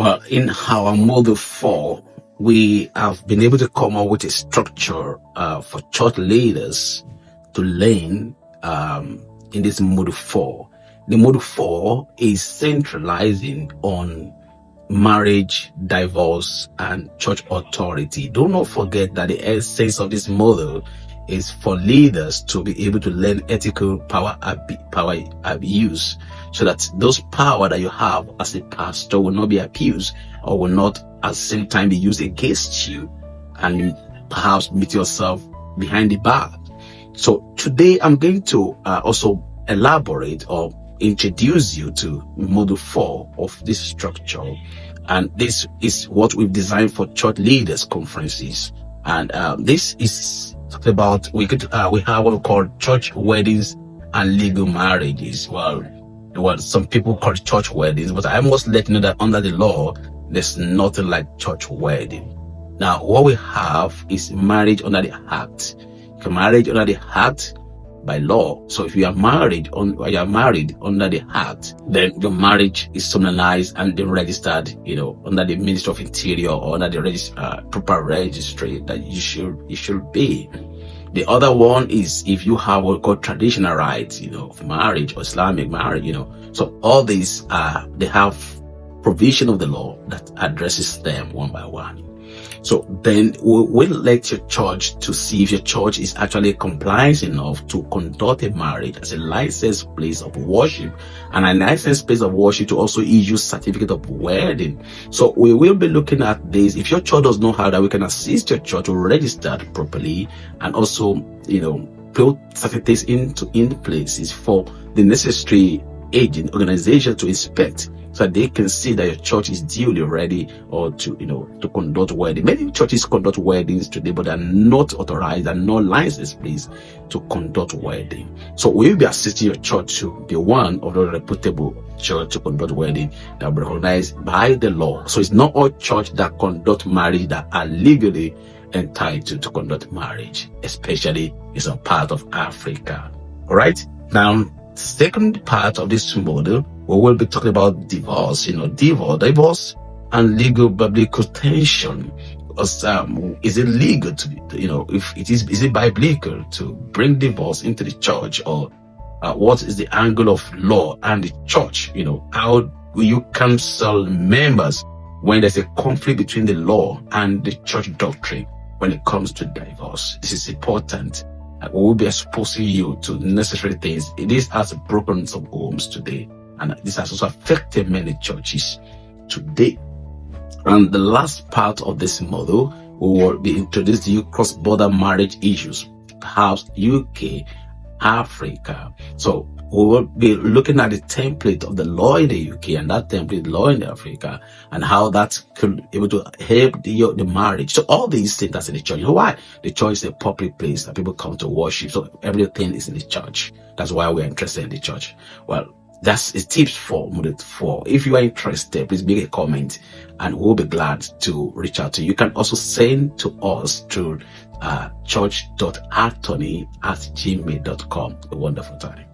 Well, in our model 4, we have been able to come up with a structure for church leaders to learn in this model 4. The model 4 is centralizing on marriage, divorce, and church authority. Do not forget that the essence of this model is for leaders to be able to learn ethical power abuse, so that those power that you have as a pastor will not be abused or will not at the same time be used against you and perhaps meet yourself behind the bar. So today I'm going to also elaborate or introduce you to model 4 of this structure, and this is what we've designed for church leaders conferences. And this is about we have what we call church weddings and legal marriages. Well, some people call it church weddings, but I must let you know that under the law there's nothing like church wedding. Now what we have is marriage under the act. Marriage under the act by law. So if you are married under the act, then your marriage is solemnized and then registered, under the Ministry of Interior or under the proper registry that you should be. The other one is if you have what we call traditional rights, of marriage or Islamic marriage, So all these they have provision of the law that addresses them one by one. So then we'll let your church to see if your church is actually compliant enough to conduct a marriage as a licensed place of worship, and a licensed place of worship to also issue certificate of wedding. So we will be looking at this. If your church does not have that, we can assist your church to register properly and also, put certain things in places for the necessary agent organization to inspect, so that they can see that your church is duly ready or to conduct wedding. Many churches conduct weddings today, but they're not authorized and not licensed place to conduct wedding. So we will be assisting your church to be one of the reputable church to conduct wedding that will be recognized by the law. So it's not all church that conduct marriage that are legally entitled to conduct marriage, especially in some part of Africa. All right. Now, second part of this model, we will be talking about divorce, divorce and legal biblical tension. Because, is it legal to, if it is it biblical to bring divorce into the church, or what is the angle of law and the church? How will you counsel members when there's a conflict between the law and the church doctrine when it comes to divorce? This is important. We will be exposing you to necessary things. This has broken some homes today, and this has also affected many churches today. And the last part of this model, we will be introducing you cross-border marriage issues, perhaps UK, Africa. So we will be looking at the template of the law in the UK and that template law in Africa, and how that could be able to help the marriage. So all these things that's in the church. You know why? The church is a public place that people come to worship. So everything is in the church. That's why we're interested in the church. Well, that's a tips for model 4. If you are interested, please make a comment and we'll be glad to reach out to you. You can also send to us through church.attorney@gmail.com. A wonderful time.